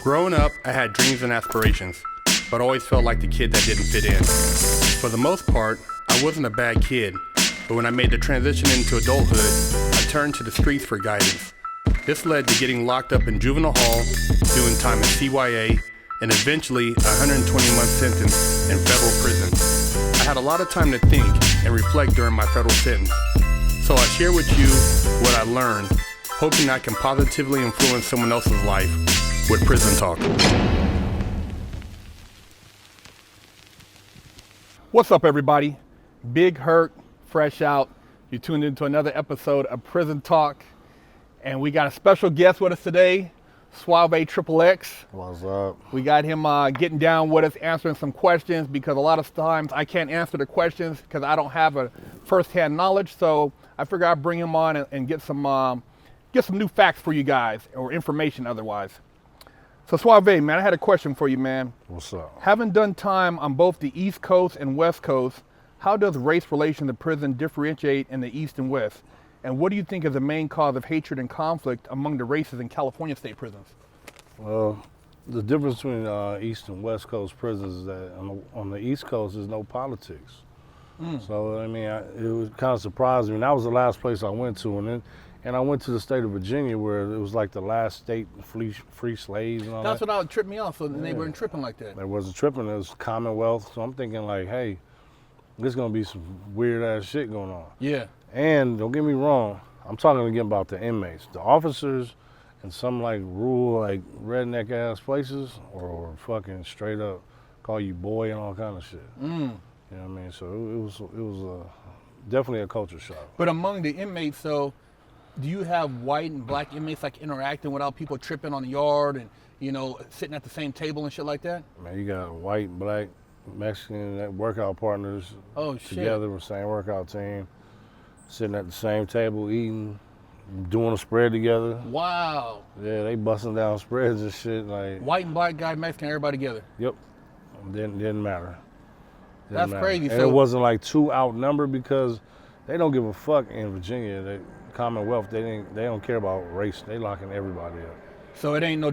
Growing up, I had dreams and aspirations, but always felt like the kid that didn't fit in. For the most part, I wasn't a bad kid, but when I made the transition into adulthood, I turned to the streets for guidance. This led to getting locked up in juvenile hall, doing time in CYA, and eventually a 120-month sentence in federal prison. I had a lot of time to think and reflect during my federal sentence, so I share with you what I learned, hoping I can positively influence someone else's life with Prison Talk. What's up, everybody? Big Hurt, Fresh Out. You tuned into another episode of Prison Talk, and we got a special guest with us today, Suave XXX. What's up? We got him getting down with us, answering some questions, because a lot of times I can't answer the questions because I don't have a first-hand knowledge. So I figured I'd bring him on and get some new facts for you guys, or information otherwise. So Suave, man, I had a question for you, man. What's up? Having done time on both the East Coast and West Coast, how does race relation to prison differentiate in the East and West? And what do you think is the main cause of hatred and conflict among the races in California state prisons? Well, the difference between East and West Coast prisons is that on the East Coast there's no politics. So, I mean, it was kind of surprising me. And that was the last place I went to. And I went to the state of Virginia, where it was like the last state free slaves and all that. That's what tripped me off, so they weren't tripping like that. There wasn't tripping, it was Commonwealth. So I'm thinking like, hey, there's gonna be some weird ass shit going on. Yeah. And don't get me wrong, I'm talking again about the inmates. The officers in some like rural, like redneck ass places, or fucking straight up call you boy and all kind of shit. You know what I mean? So it was definitely a culture shock. But among the inmates, so do you have white and black inmates like interacting without people tripping on the yard and, you know, sitting at the same table and shit like that? Man, you got white, black, Mexican workout partners together with the same workout team, sitting at the same table, eating, doing a spread together. Wow. Yeah, they busting down spreads and shit. Like white and black guy, Mexican, everybody together. Yep. Didn't matter. That's crazy. And it wasn't like too outnumbered, because they don't give a fuck in Virginia. Commonwealth, they don't care about race. They locking everybody up. So it ain't no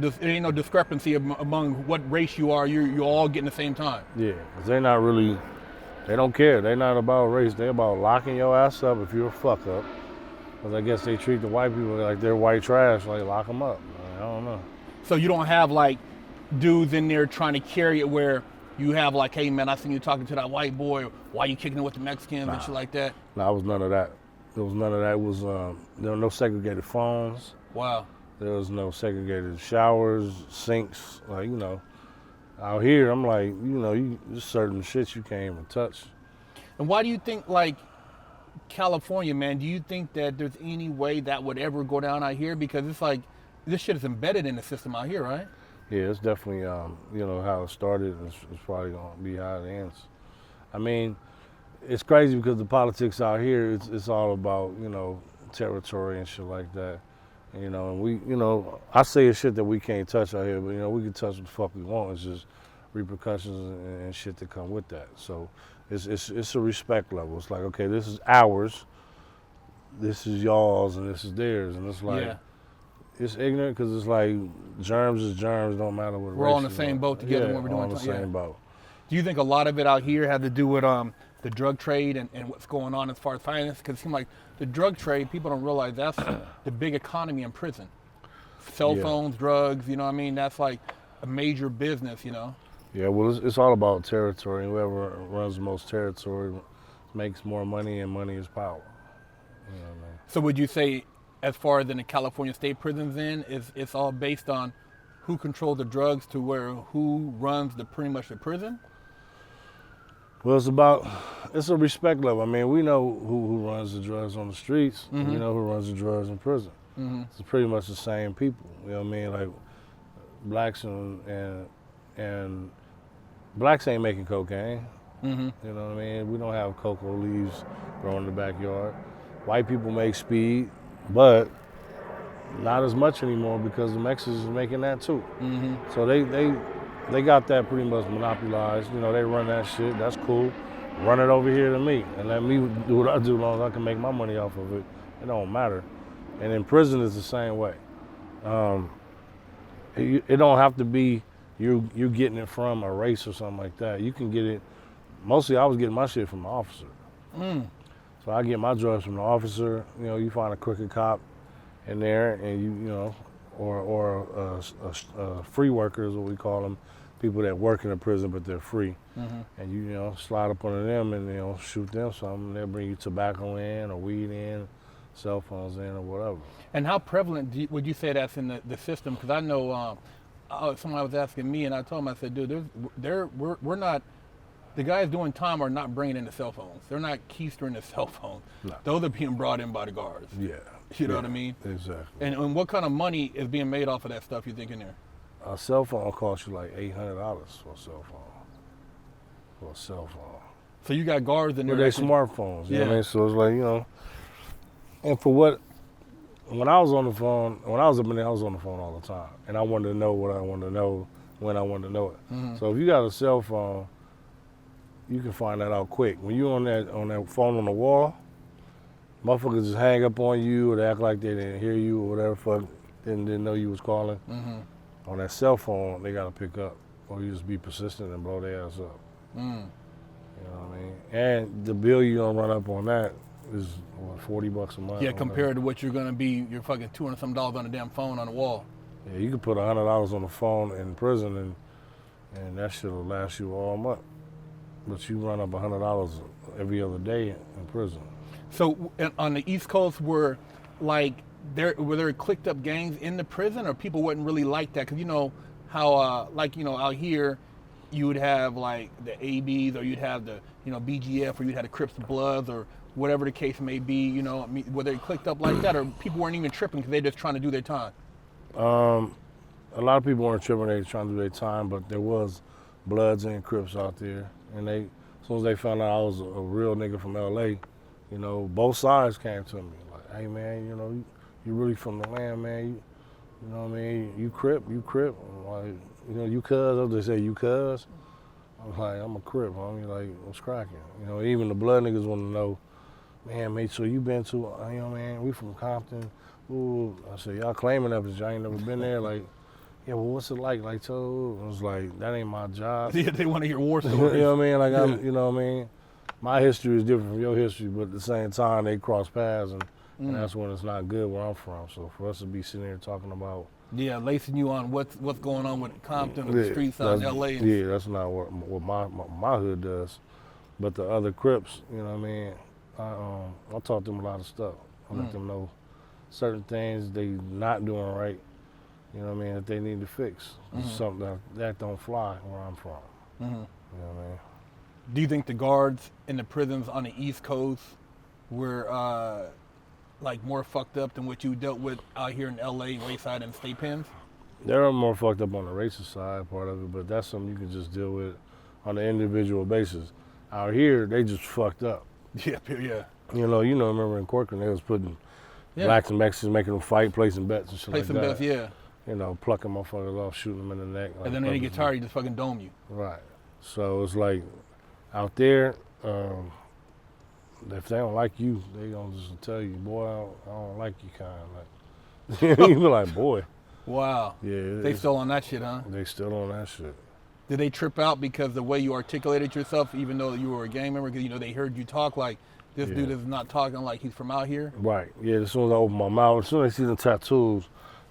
discrepancy among what race you are. You're all getting the same time. Yeah, because they don't care. They're not about race. They're about locking your ass up if you're a fuck up. Because I guess they treat the white people like they're white trash. Like, lock them up. I don't know. So you don't have like dudes in there trying to carry it where you have like, hey man, I seen you talking to that white boy. Why you kicking it with the Mexicans and shit like that? Nah, it was none of that. There was none of that. It was there were no segregated phones. Wow. There was no segregated showers, sinks. Like, you know, out here, I'm like, you know, there's certain shit you can't even touch. And why do you think, like, California, man, do you think that there's any way that would ever go down out here? Because it's like, this shit is embedded in the system out here, right? Yeah, it's definitely, you know, how it started. It's probably going to be how it ends. I mean, it's crazy because the politics out here, it's all about, you know, territory and shit like that. And, you know, and we, you know, I say it's shit that we can't touch out here, but, you know, we can touch what the fuck we want. It's just repercussions and shit that come with that. So it's a respect level. It's like, okay, this is ours, this is y'all's, and this is theirs. And it's like, it's ignorant, because it's like germs is germs, don't matter what race. We're all in the same boat together when we're doing all in the same boat. Do you think a lot of it out here had to do with the drug trade and what's going on as far as finance? Because it seems like the drug trade, people don't realize that's the big economy in prison. Cell phones, drugs, you know what I mean? That's like a major business, you know? Yeah, well, it's all about territory. Whoever runs the most territory makes more money, and money is power. You know what I mean? So would you say, as far as in the California state prisons then, it's all based on who controls the drugs to where who runs pretty much the prison? Well, it's a respect level. I mean, we know who runs the drugs on the streets, and we know who runs the drugs in prison. It's pretty much the same people. You know what I mean? Like, blacks and blacks ain't making cocaine. You know what I mean? We don't have cocoa leaves growing in the backyard. White people make speed, but not as much anymore, because the Mexicans are making that too. So they got that pretty much monopolized. You know, they run that shit. That's cool. Run it over here to me, and let me do what I do, as long as I can make my money off of it. It don't matter. And in prison, it's the same way. It don't have to be you getting it from a race or something like that. You can get it. Mostly, I was getting my shit from the officer. So I get my drugs from the officer. You know, you find a crooked cop in there, and you know, or free workers, what we call them, people that work in a prison but they're free, and you know slide up on them and you know shoot them something. They'll bring you tobacco in or weed in, cell phones in or whatever. And how prevalent would you say that's in the system? Because I know somebody was asking me, and I told him, I said, dude, we're not. The guys doing time are not bringing in the cell phones. They're not keystering the cell phones. No. Those are being brought in by the guards. Yeah. You know what I mean? Exactly. And what kind of money is being made off of that stuff you think in there? A cell phone costs you like $800 for a cell phone. So you got guards in there. With their smartphones. You know what I mean? So it's like, you know, and for what, when I was on the phone, when I was up in there, I was on the phone all the time. And I wanted to know what I wanted to know when I wanted to know it. So if you got a cell phone, you can find that out quick. When you on that phone on the wall, motherfuckers just hang up on you or they act like they didn't hear you or whatever fuck, didn't know you was calling. On that cell phone, they gotta pick up, or you just be persistent and blow their ass up. You know what I mean? And the bill you gonna run up on that is what, $40 a month. Yeah, compared to what you're gonna be, you're fucking $200 some on a damn phone on the wall. Yeah, you could put $100 on the phone in prison and that shit'll last you all month. But you run up $100 every other day in prison. So on the East Coast, were there clicked up gangs in the prison, or people wouldn't really like that? Because you know how, like, you know, out here, you would have like the ABs, or you'd have the, you know, BGF, or you'd have the Crips and Bloods, or whatever the case may be. You know, I mean, were they clicked up like that, or people weren't even tripping because they're just trying to do their time? A lot of people weren't tripping; they were trying to do their time, but there was Bloods and Crips out there, and as soon as they found out I was a real nigga from LA, you know, both sides came to me like, "Hey man, you know, you really from the land, man. You know what I mean? You Crip. I'm like, you know, you cuz." They say you cuz. I'm like, I'm a Crip, homie. Like, what's cracking? You know, even the Blood niggas want to know, man, mate. So you been to? You know, man, we from Compton. Ooh, I said, y'all claiming that, but y'all ain't never been there. Like, yeah, well, what's it like? Like, so I was like, that ain't my job. Yeah, they want to hear war stories. You know what I mean? Like, I'm, you know what I mean? My history is different from your history, but at the same time, they cross paths, and that's when it's not good where I'm from. So for us to be sitting here talking about, yeah, lacing you on what's going on with Compton or the streets out in LA. Yeah, that's not what my hood does. But the other Crips, you know what I mean? I taught them a lot of stuff. I let them know certain things they not doing right. You know what I mean? That they need to fix. Something that don't fly where I'm from. You know what I mean? Do you think the guards in the prisons on the East Coast were like more fucked up than what you dealt with out here in LA, Wayside, and state pens? They're more fucked up on the racist side part of it, but that's something you can just deal with on an individual basis. Out here, they just fucked up. Yeah. You know, remember in Corcoran, they was putting blacks and Mexicans, making them fight, placing bets and shit like that. Placing bets, yeah. You know, plucking motherfuckers off, shooting them in the neck. Like, and then when they get tired, you just fucking dome you. Right. So it's like, out there, if they don't like you, they gonna just tell you, boy, I don't like you, kind of like. You be like, boy. Wow. Yeah. They still on that shit, huh? They still on that shit. Did they trip out because the way you articulated yourself, even though you were a gang member? Because, you know, they heard you talk like, this dude is not talking like he's from out here? Right. Yeah, as soon as I opened my mouth, as soon as they see the tattoos,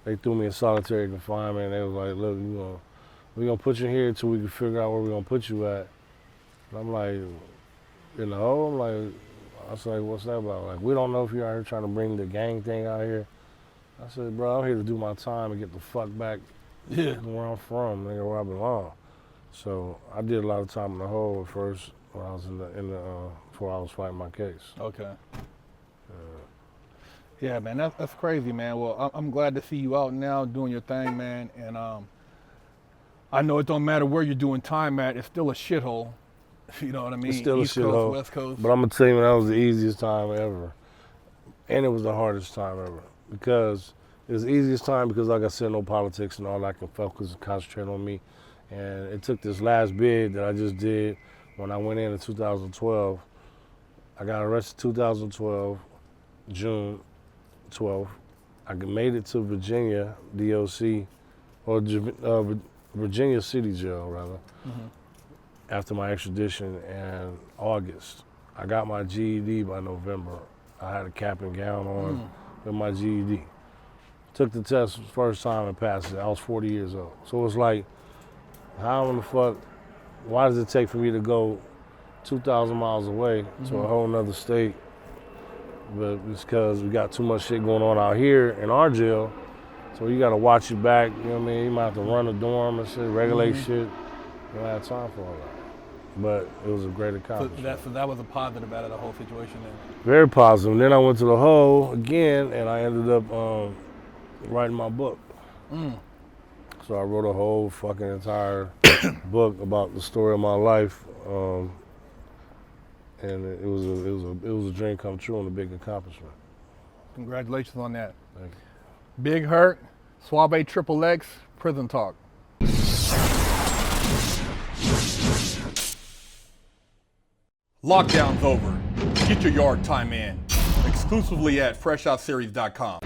they threw me in solitary confinement, and they was like, look, we're going to put you here until we can figure out where we're going to put you at. And I'm like, in the hole? I'm like, I was like, what's that about? Like, we don't know if you're out here trying to bring the gang thing out here. I said, bro, I'm here to do my time and get the fuck back where I'm from, nigga, where I belong. So I did a lot of time in the hole at first when I was before I was fighting my case. Okay. Yeah, man, that's crazy, man. Well, I'm glad to see you out now doing your thing, man. And I know it don't matter where you're doing time at, it's still a shithole. You know what I mean? It's still East a shithole. Coast, West Coast. But I'm gonna tell you, that was the easiest time ever, and it was the hardest time ever because it was the easiest time because, like I said, no politics and all. I can focus and concentrate on me. And it took this last bid that I just did when I went in 2012. I got arrested 2012, June 12th. I made it to Virginia, DOC, or Virginia City Jail, rather, after my extradition in August. I got my GED by November. I had a cap and gown on with my GED. Took the test first time and passed it. I was 40 years old. So it was like, how in the fuck, why does it take for me to go 2,000 miles away to a whole nother state? But it's because we got too much shit going on out here in our jail. So you gotta watch your back, you know what I mean? You might have to run a dorm and shit, regulate shit. You don't have time for all that. But it was a great accomplishment. So that was a positive out of the whole situation then. Very positive. And then I went to the hole again and I ended up writing my book. So I wrote a whole fucking entire book about the story of my life. And it was a dream come true and a big accomplishment. Congratulations on that. Thank you. Big Hurt, Suave XXX, Prison Talk. Lockdown's over. Get your yard time in. Exclusively at FreshOutSeries.com.